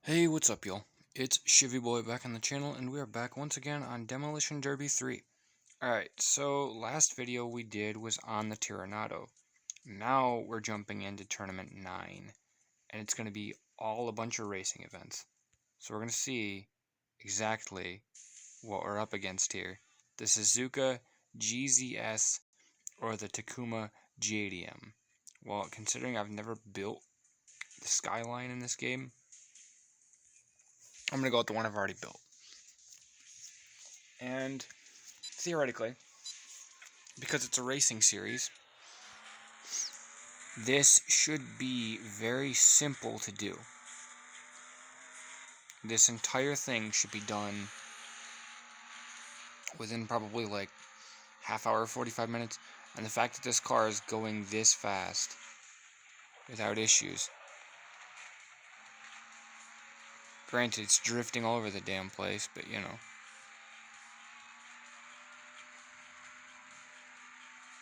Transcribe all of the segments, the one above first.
Hey, what's up, y'all? It's Shivy Boy back on the channel, and we are back once again on Demolition Derby 3. Alright, so last video we did was on the Tyranado. Now we're jumping into Tournament 9, and it's going to be all a bunch of racing events. So we're going to see exactly what we're up against here. The Suzuka GZS or the Takuma JDM. Well, considering I've never built the Skyline in this game, I'm going to go with the one I've already built. And theoretically, because it's a racing series, this should be very simple to do. This entire thing should be done within probably like half hour, 45 minutes. And the fact that this car is going this fast without issues. Granted, it's drifting all over the damn place, but you know.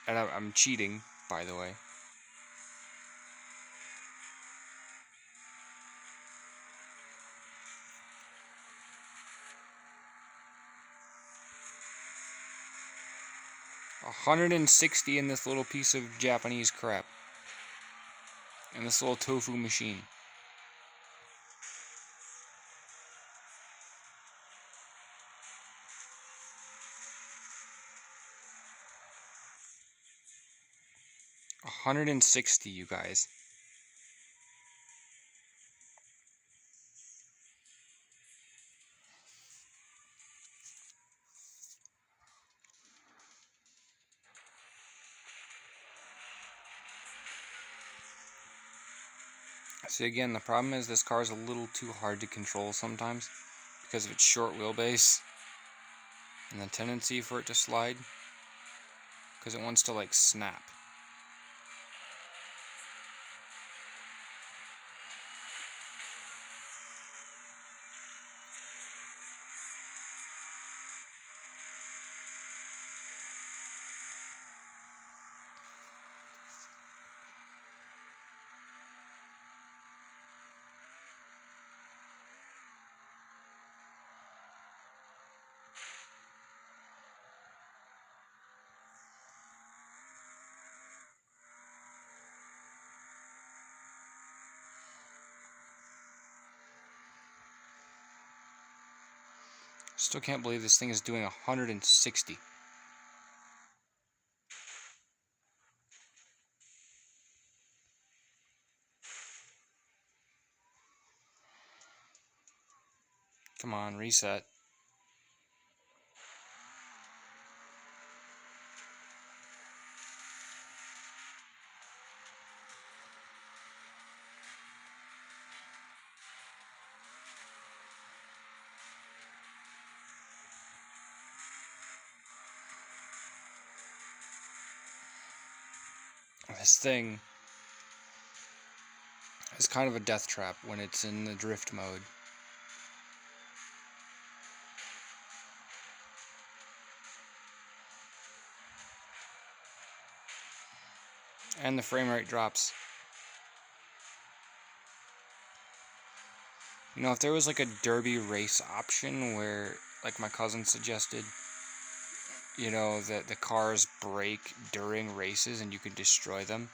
And I'm cheating, by the way. $160 in this little piece of Japanese crap. In this little tofu machine. $160, you guys. See, again, the problem is this car is a little too hard to control sometimes because of its short wheelbase and the tendency for it to slide because it wants to, like, snap. Still can't believe this thing is doing 160. Come on, reset. This thing is kind of a death trap when it's in the drift mode. And the frame rate drops. You know, if there was like a derby race option where, like my cousin suggested, you know, that the cars break during races and you could destroy them,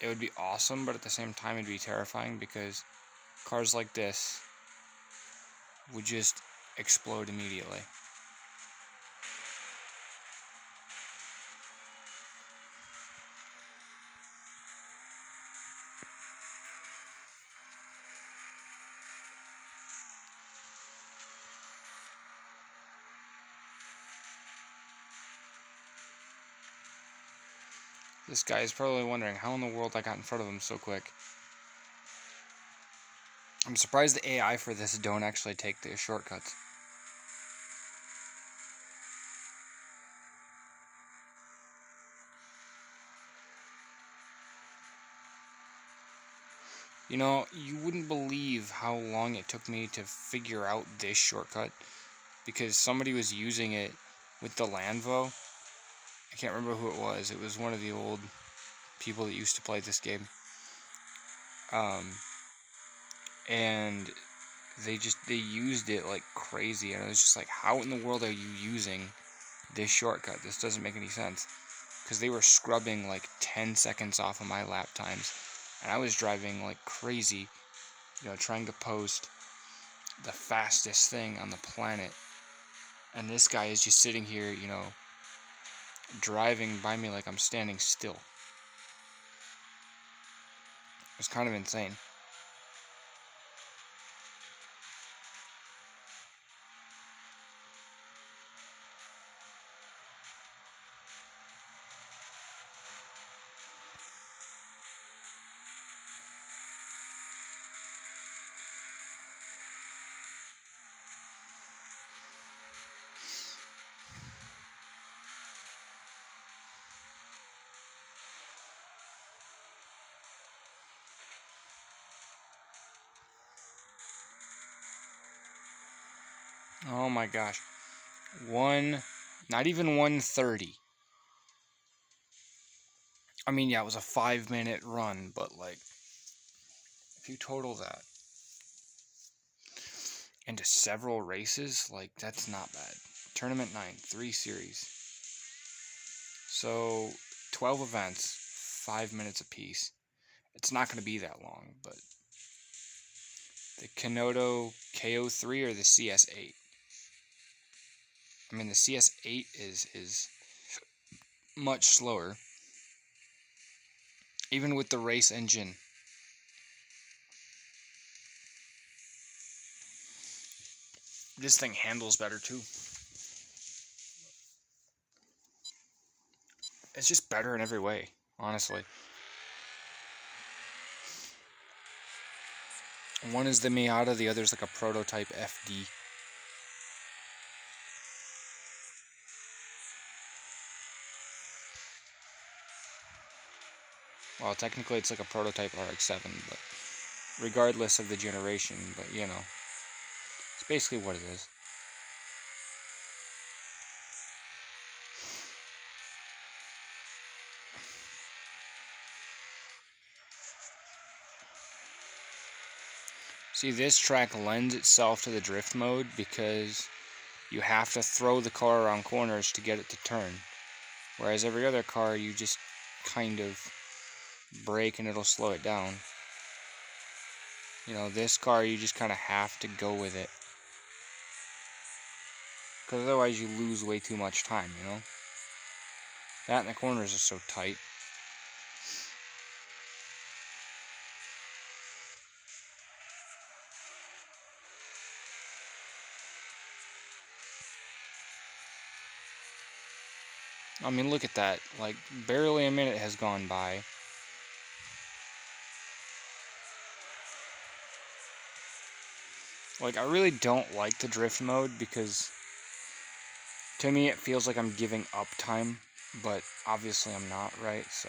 it would be awesome, but at the same time it'd be terrifying because cars like this would just explode immediately. This guy is probably wondering how in the world I got in front of him so quick. I'm surprised the AI for this don't actually take the shortcuts. You know, you wouldn't believe how long it took me to figure out this shortcut because somebody was using it with the Lanvo. I can't remember who it was. It was one of the old people that used to play this game. and they used it like crazy, and I was just like, how in the world are you using this shortcut? This doesn't make any sense. Because they were scrubbing like 10 seconds off of my lap times, and I was driving like crazy, trying to post the fastest thing on the planet, and this guy is just sitting here, driving by me like I'm standing still. It's kind of insane. Oh my gosh. Not even 1:30. I mean, yeah, it was a 5-minute run, but like, if you total that into several races, like, that's not bad. Tournament 9, 3 series. So, 12 events, 5 minutes apiece. It's not going to be that long, but the Kanoto KO3 or the CS8? I mean, the CS8 is much slower, even with the race engine. This thing handles better too. It's just better in every way, honestly. One is the Miata, the other's like a prototype FD. Well, technically it's like a prototype RX-7, but regardless of the generation, but it's basically what it is. See, this track lends itself to the drift mode because you have to throw the car around corners to get it to turn. Whereas every other car, you just kind of brake and it'll slow it down. This car, you just kind of have to go with it. Because otherwise you lose way too much time, That and the corners are so tight. I mean, look at that. Like, barely a minute has gone by. Like, I really don't like the drift mode because to me it feels like I'm giving up time, but obviously I'm not, right? So,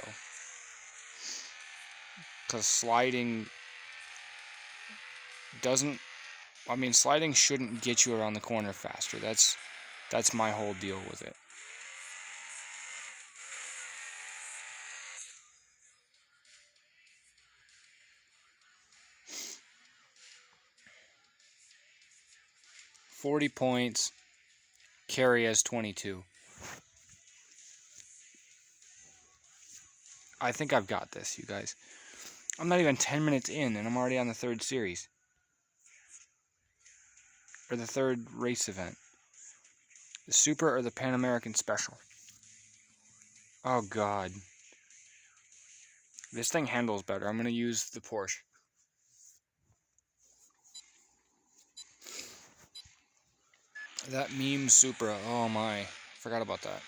because sliding sliding shouldn't get you around the corner faster. That's my whole deal with it. $40 points, carry as 22. I think I've got this, you guys. I'm not even 10 minutes in, and I'm already on the third series. Or the third race event. The Super or the Pan American Special. Oh, God. This thing handles better. I'm going to use the Porsche. That meme Supra. Oh, my. Forgot about that.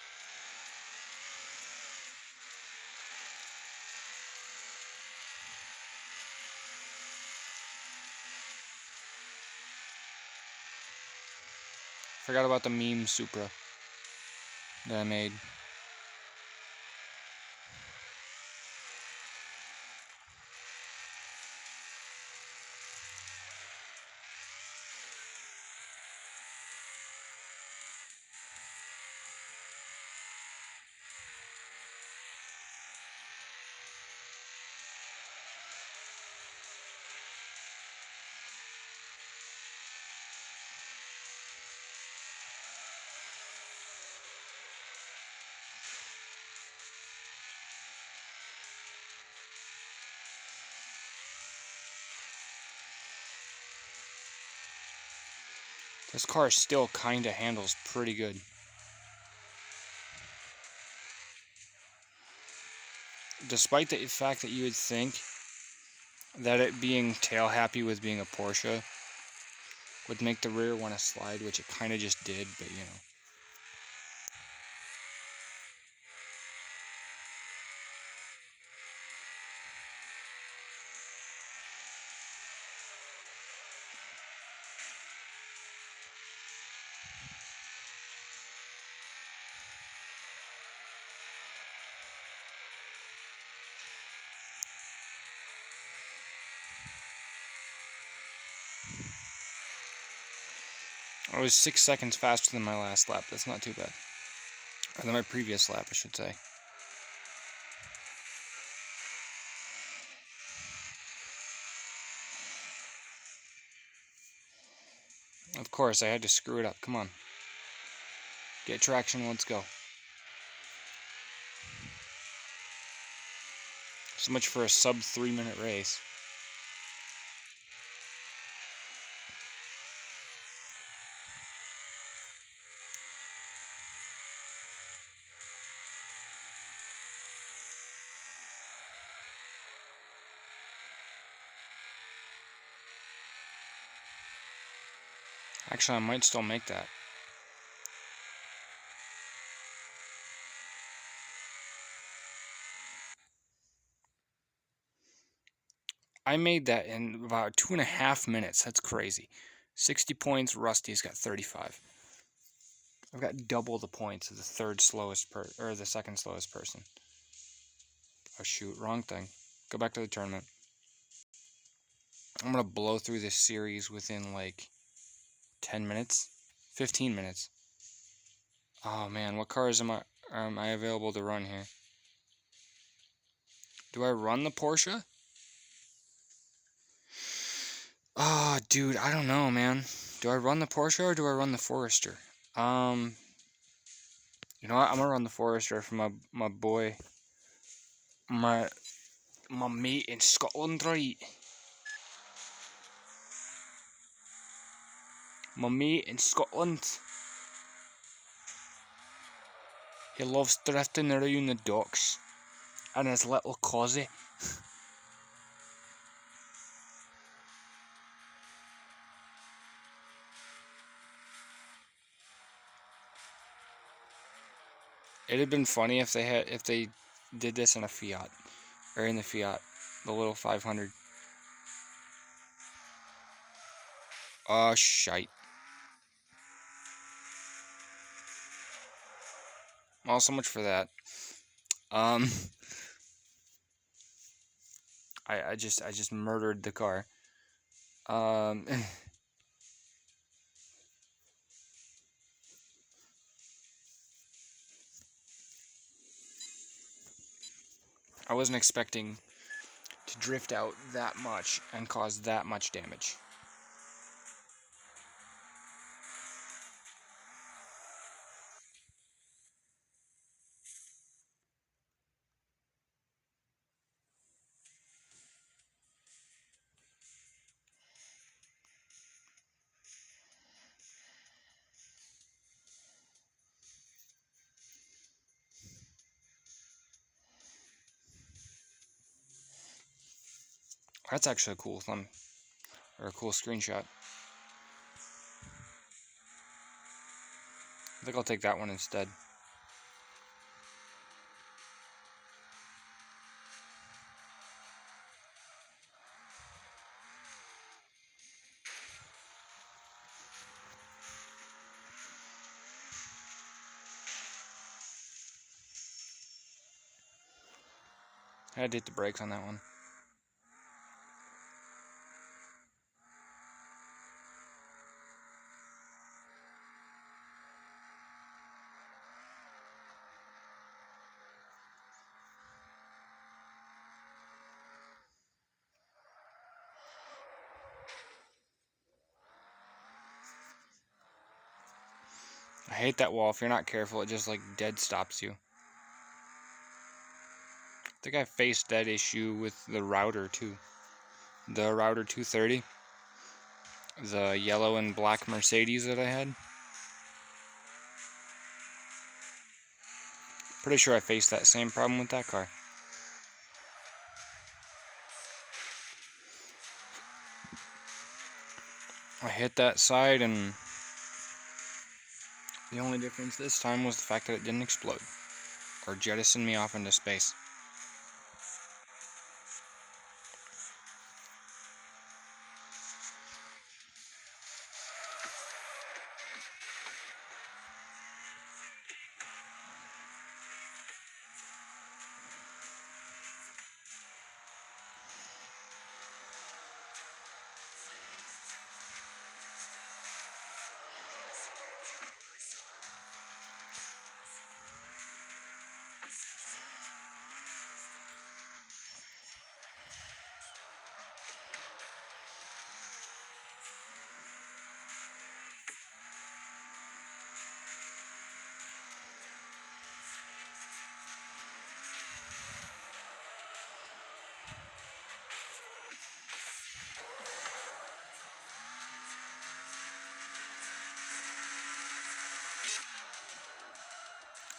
Forgot about the meme Supra that I made. This car still kind of handles pretty good. Despite the fact that you would think that it being tail happy with being a Porsche would make the rear want to slide, which it kind of just did, but you know. I was 6 seconds faster than my last lap. That's not too bad. Or than my previous lap, I should say. Of course, I had to screw it up. Come on. Get traction, let's go. So much for a sub 3-minute race. Actually, I might still make that. I made that in about 2.5 minutes. That's crazy. 60 points. Rusty's got 35. I've got double the points of the second slowest person. Oh shoot, wrong thing. Go back to the tournament. I'm gonna blow through this series within like 10 minutes, 15 minutes. Oh man, what cars am I available to run here? Do I run the Porsche? Oh, dude, I don't know, man. Do I run the Porsche or do I run the Forester? You know what? I'm gonna run the Forester for my boy, my mate in Scotland, right? My mate in Scotland. He loves drifting around the docks in his little cosy. It'd have been funny if they did this in a Fiat, or in the Fiat, the little 500. Oh shite. Well, so much for that. I just murdered the car. I wasn't expecting to drift out that much and cause that much damage. That's actually a cool thumb, or a cool screenshot. I think I'll take that one instead. I had to hit the brakes on that one. I hate that wall. If you're not careful, it just like dead stops you. I think I faced that issue with the router too. The router 230. the yellow and black Mercedes that I had. Pretty sure I faced that same problem with that car. I hit that side, and the only difference this time was the fact that it didn't explode or jettison me off into space.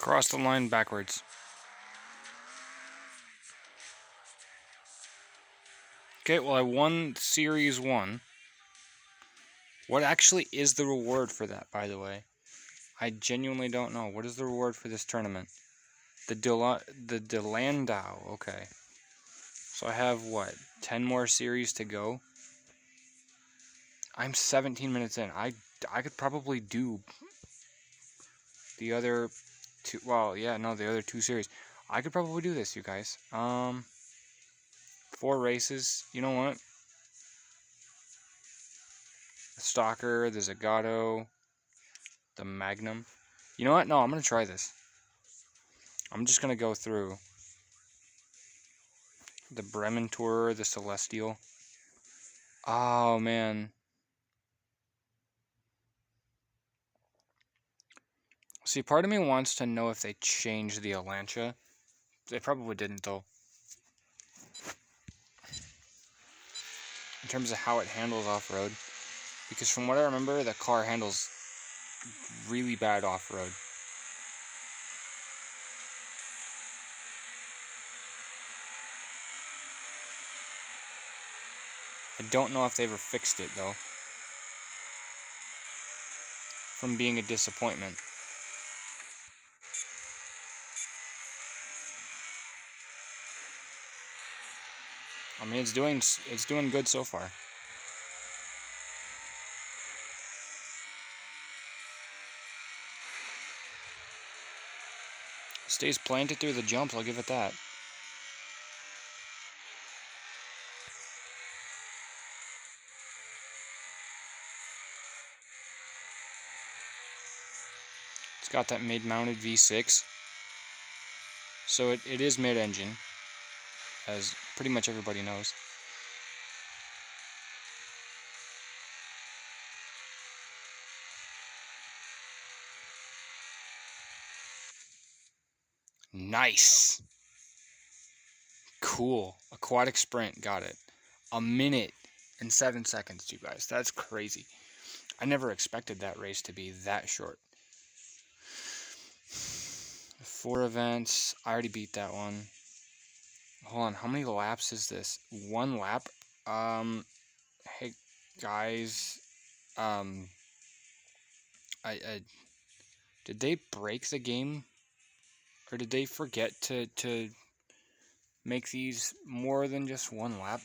Cross the line backwards. Okay, well, I won Series 1. What actually is the reward for that, by the way? I genuinely don't know. What is the reward for this tournament? The Delandau. Okay. So I have, what, 10 more series to go? I'm 17 minutes in. I could probably do the other two. Well, yeah, no, the other 2 series. I could probably do this, you guys. 4 races. You know what? The Stalker, the Zagato, the Magnum. You know what? No, I'm going to try this. I'm just going to go through the Bremen Tourer, the Celestial. Oh, man. See, part of me wants to know if they changed the Elantra. They probably didn't, though. In terms of how it handles off-road. Because from what I remember, the car handles really bad off-road. I don't know if they ever fixed it, though. From being a disappointment. I mean, it's doing good so far. Stays planted through the jumps, I'll give it that. It's got that mid-mounted V6. So it is mid-engine, as pretty much everybody knows. Nice! Cool. Aquatic Sprint, got it. 1 minute and 7 seconds, you guys. That's crazy. I never expected that race to be that short. 4 events. I already beat that one. Hold on, how many laps is this? 1 lap? Hey, guys. Did they break the game? Or did they forget to make these more than just 1 lap?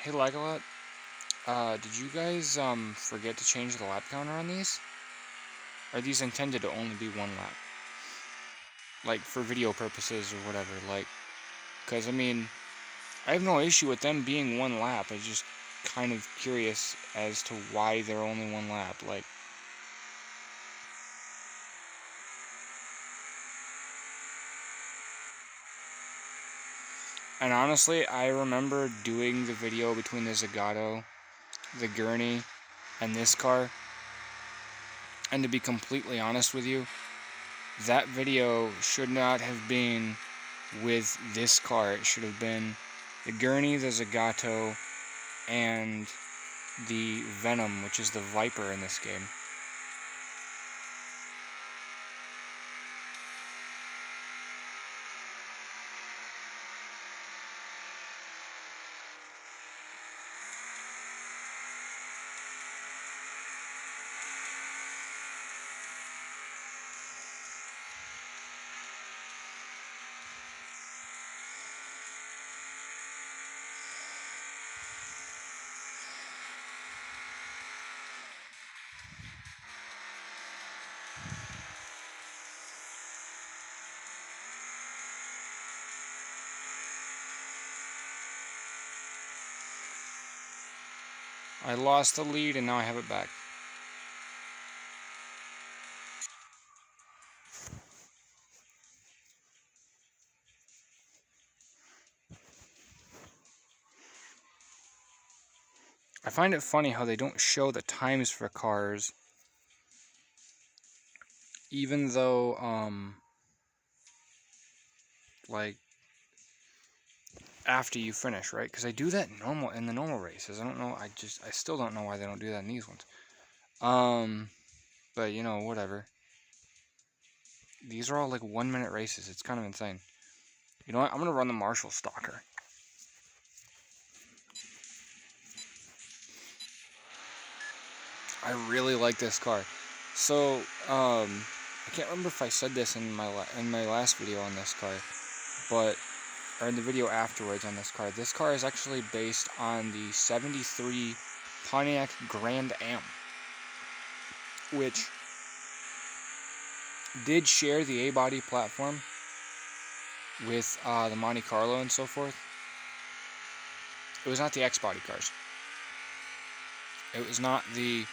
Hey Legolat, did you guys, forget to change the lap counter on these? Are these intended to only be 1 lap? Like, for video purposes or whatever, like, because, I mean, I have no issue with them being 1 lap, I'm just kind of curious as to why they're only 1 lap, like. And honestly, I remember doing the video between the Zagato, the Gurney, and this car, And to be completely honest with you, that video should not have been with this car. It should have been the Gurney, the Zagato, and the Venom, which is the Viper in this game. I lost the lead and now I have it back. I find it funny how they don't show the times for cars, even though, like, after you finish, right? Because I do that in the normal races. I don't know, I still don't know why they don't do that in these ones. But, you know, whatever. These are all, like, 1-minute races. It's kind of insane. You know what? I'm going to run the Marshall Stalker. I really like this car. So, I can't remember if I said this in my last video on this car, but, or in the video afterwards on this car. This car is actually based on the 73 Pontiac Grand Am, which did share the A-body platform with the Monte Carlo and so forth. It was not the X-body cars. It was not the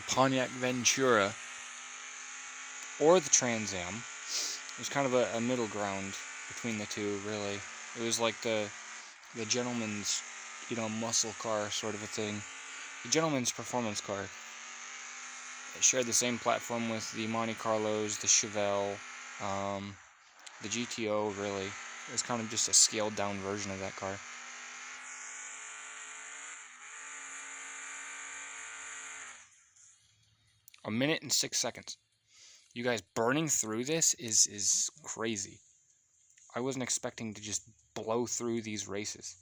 Pontiac Ventura or the Trans Am. It was kind of a middle ground between the two, really. It was like the gentleman's, you know, muscle car sort of a thing. The gentleman's performance car. It shared the same platform with the Monte Carlos, the Chevelle, the GTO, really. It was kind of just a scaled down version of that car. A minute and 6 seconds. You guys, burning through this is crazy. I wasn't expecting to just blow through these races.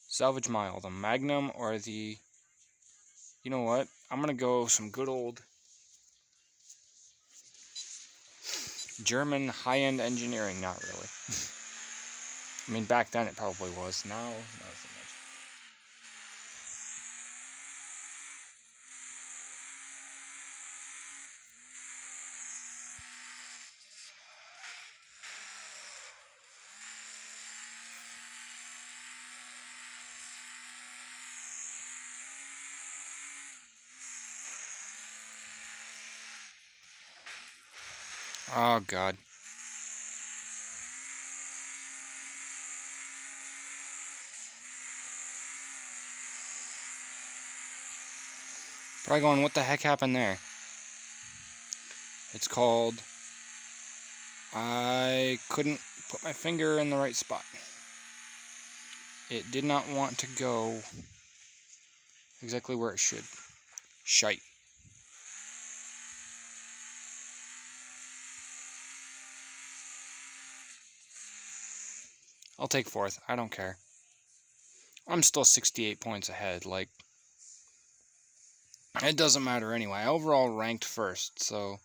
Salvage mile, the Magnum or the... You know what? I'm going to go some good old German high-end engineering. Not really. I mean, back then it probably was. Now, not so much. Oh, God. Probably going, what the heck happened there? It's called... I couldn't put my finger in the right spot. It did not want to go exactly where it should. Shite. I'll take fourth. I don't care. I'm still 68 points ahead. Like, it doesn't matter anyway. I overall ranked first, so...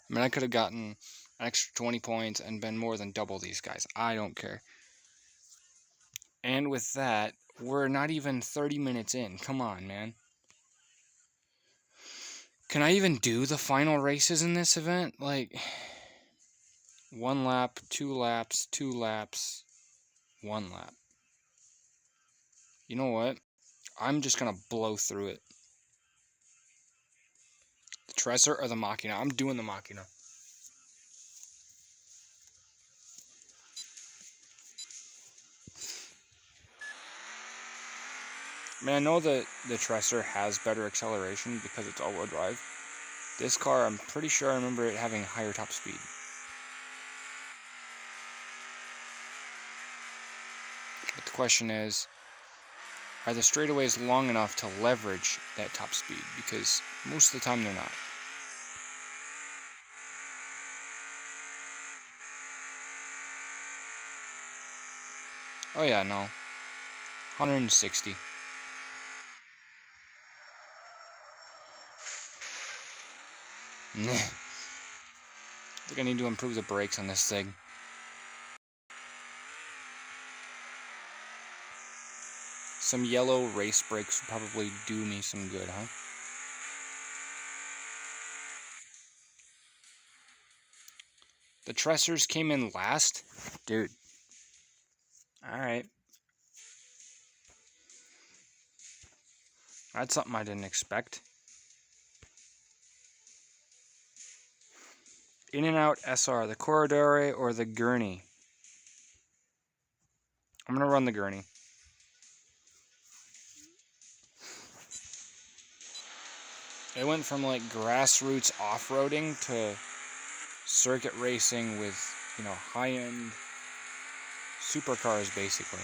I mean, I could have gotten an extra 20 points and been more than double these guys. I don't care. And with that, we're not even 30 minutes in. Come on, man. Can I even do the final races in this event? Like, 1 lap, 2 laps, 2 laps, 1 lap. You know what? I'm just going to blow through it. The Tresor or the Machina? I'm doing the Machina. I mean, I know that the Tresser has better acceleration because it's all-wheel drive. This car, I'm pretty sure I remember it having higher top speed. But the question is, are the straightaways long enough to leverage that top speed? Because most of the time they're not. Oh yeah, no. 160. I think I need to improve the brakes on this thing. Some yellow race brakes would probably do me some good, huh? The Tressers came in last? Dude. Alright. That's something I didn't expect. In and Out SR, the Corridore or the Gurney? I'm gonna run the Gurney. It went from like grassroots off-roading to circuit racing with, you know, high-end supercars basically.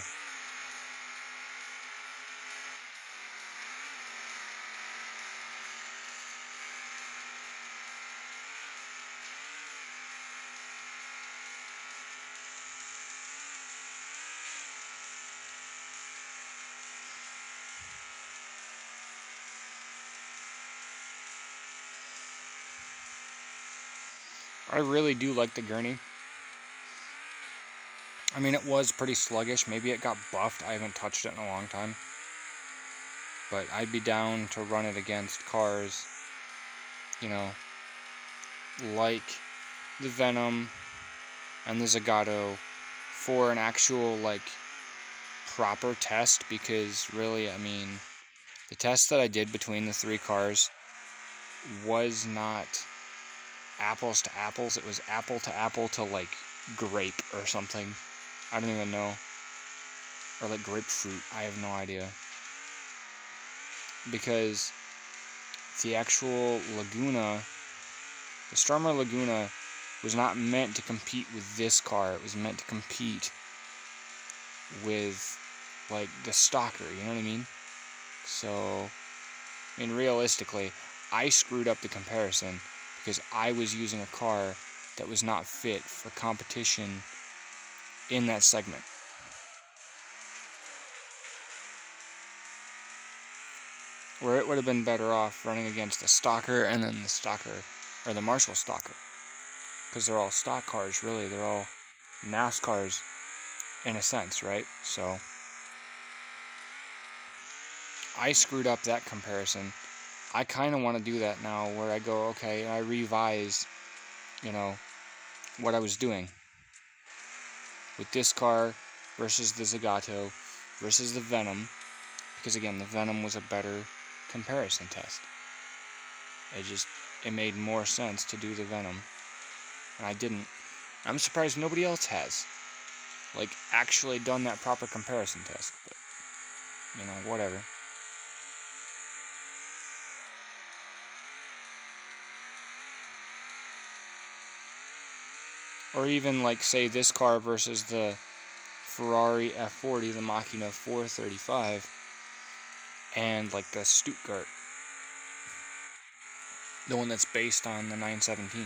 I really do like the Gurney. I mean, it was pretty sluggish. Maybe it got buffed. I haven't touched it in a long time. But I'd be down to run it against cars, you know, like the Venom and the Zagato for an actual, like, proper test. Because really, I mean, the test that I did between the three cars was not apples to apples. It was apple to like grape or something. I don't even know. Or like grapefruit. I have no idea. Because the actual Laguna, the Stormer Laguna, was not meant to compete with this car. It was meant to compete with like the Stalker, you know what I mean? So, I mean, realistically, I screwed up the comparison because I was using a car that was not fit for competition in that segment. Where it would have been better off running against the Stalker and then the Stalker, or the Marshall Stalker. Because they're all stock cars, really. They're all NASCARs in a sense, right? So, I screwed up that comparison. I kind of want to do that now, where I go, okay, I revise, you know, what I was doing with this car versus the Zagato versus the Venom, because again, the Venom was a better comparison test. It made more sense to do the Venom, and I didn't. I'm surprised nobody else has, like, actually done that proper comparison test, but, you know, whatever. Or even, like, say this car versus the Ferrari F40, the Machina 435, and, like, the Stuttgart. The one that's based on the 917.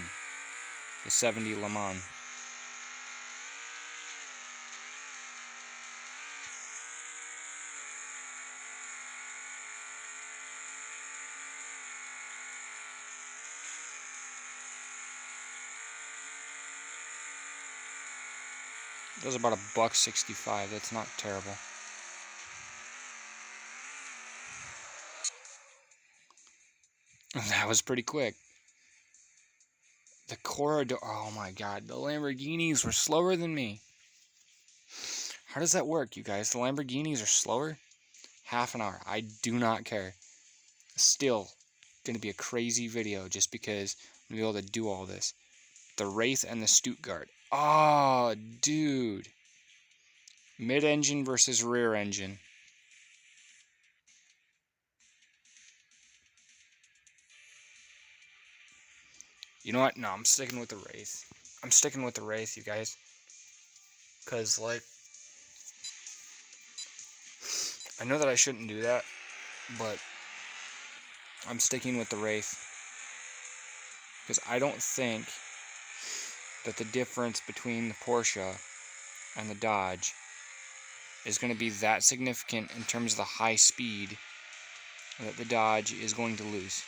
The 70 Le Mans. It was about $1.65. That's not terrible. That was pretty quick. The Corridor. Oh my god. The Lamborghinis were slower than me. How does that work, you guys? The Lamborghinis are slower? Half an hour. I do not care. Still gonna be a crazy video just because I'm gonna be able to do all this. The Wraith and the Stuttgart. Oh, dude. Mid-engine versus rear engine. You know what? No, I'm sticking with the Wraith. I'm sticking with the Wraith, you guys. Because, like, I know that I shouldn't do that, but I'm sticking with the Wraith. Because I don't think that the difference between the Porsche and the Dodge is going to be that significant in terms of the high speed that the Dodge is going to lose.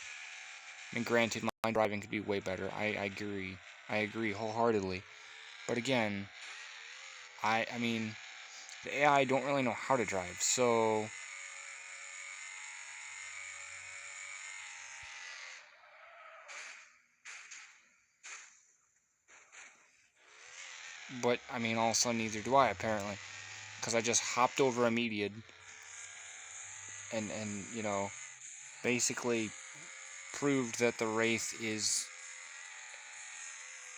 I mean, granted, my driving could be way better. I agree. I agree wholeheartedly. But again, I mean, the AI don't really know how to drive, so but I mean, also neither do I apparently, because I just hopped over a median and you know, basically proved that the Wraith is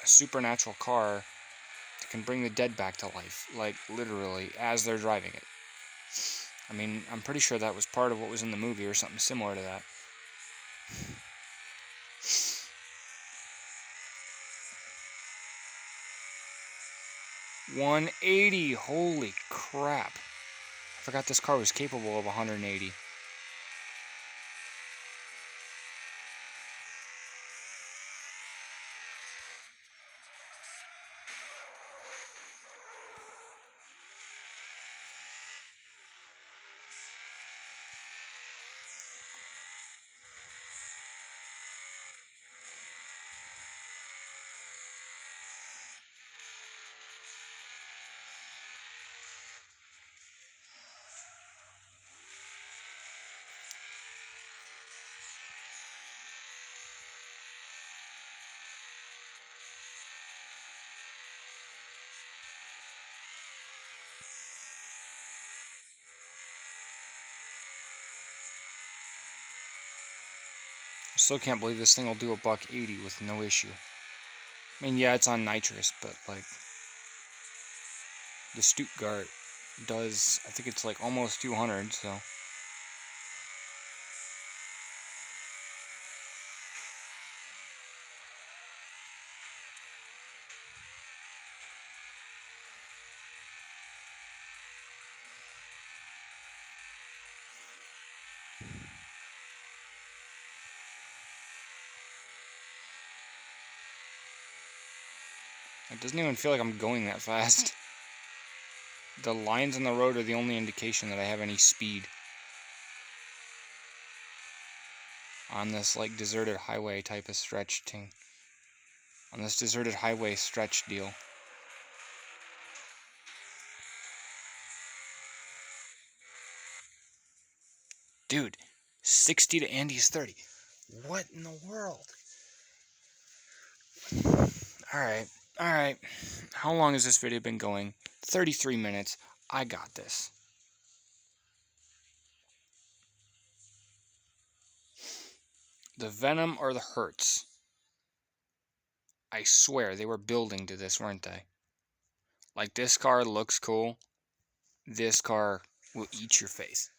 a supernatural car that can bring the dead back to life, like literally as they're driving it. I mean, I'm pretty sure that was part of what was in the movie or something similar to that. $180, holy crap. I forgot this car was capable of 180. I still can't believe this thing will do $180 with no issue. I mean, yeah, it's on nitrous, but like the Stuttgart does, I think it's like almost 200, so. It doesn't even feel like I'm going that fast. The lines on the road are the only indication that I have any speed on this like deserted highway type of stretch thing. On this deserted highway stretch deal. Dude, 60 to Andy's 30. What in the world? Alright, alright. How long has this video been going? 33 minutes. I got this. The Venom or the Hertz? I swear they were building to this, weren't they? Like, this car looks cool. This car will eat your face.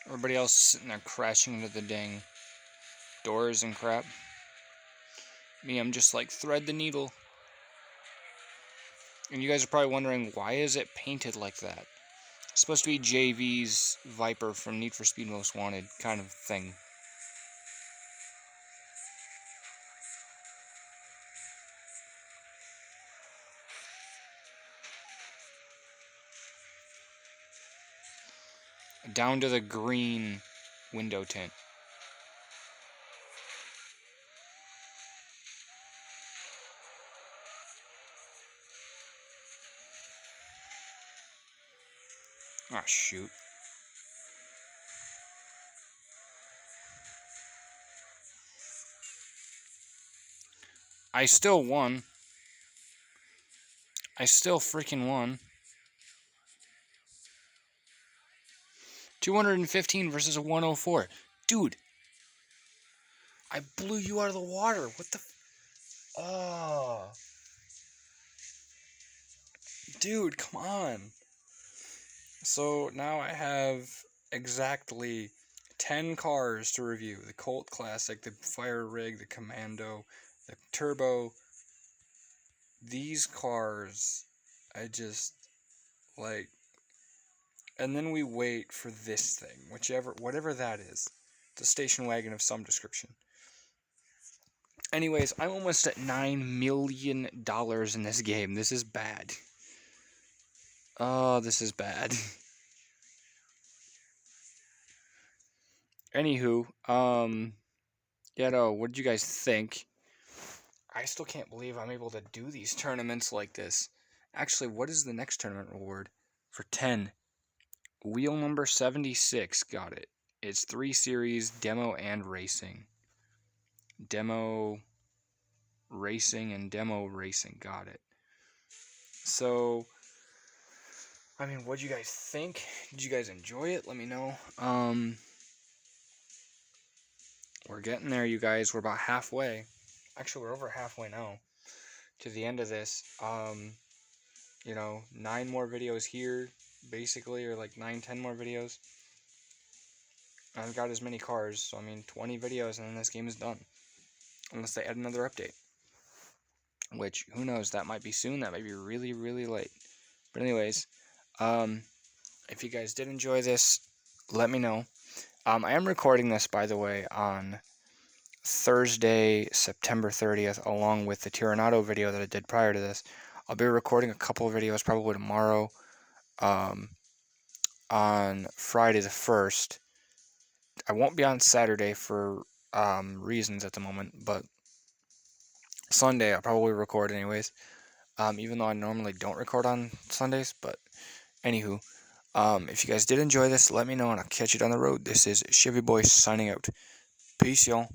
Everybody else sitting there crashing into the dang doors and crap. Me, I'm just like, thread the needle. And you guys are probably wondering, why is it painted like that? It's supposed to be JV's Viper from Need for Speed Most Wanted kind of thing. Down to the green window tint. Ah, shoot. I still won. I still freaking won. 215 versus a 104. Dude, I blew you out of the water. What the... Oh. Dude, come on. So now I have exactly 10 cars to review. The Colt Classic, the Fire Rig, the Commando, the Turbo. These cars, I just, like... And then we wait for this thing, whatever that is. It's a station wagon of some description. Anyways, I'm almost at $9 million in this game. This is bad. Oh, this is bad. Anywho, what did you guys think? I still can't believe I'm able to do these tournaments like this. Actually, what is the next tournament reward? For 10. Wheel number 76, got it. It's 3 series, demo and racing. Demo, racing, and demo racing, got it. So, I mean, what'd you guys think? Did you guys enjoy it? Let me know. We're getting there, you guys. We're about halfway. Actually, we're over halfway now to the end of this. 9 more videos here, basically, or like 9-10 more videos. I've got as many cars, so I mean 20 videos and then this game is done. Unless they add another update. Which, who knows, that might be soon, that might be really, really late. But anyways, if you guys did enjoy this, let me know. I am recording this, by the way, on Thursday, September 30th, along with the Tiranado video that I did prior to this. I'll be recording a couple of videos probably tomorrow, on Friday the 1st. I won't be on Saturday for reasons at the moment, but Sunday I'll probably record anyways, even though I normally don't record on Sundays. But anywho, if you guys did enjoy this, let me know and I'll catch you down the road. This is Chevy Boy signing out. Peace, y'all.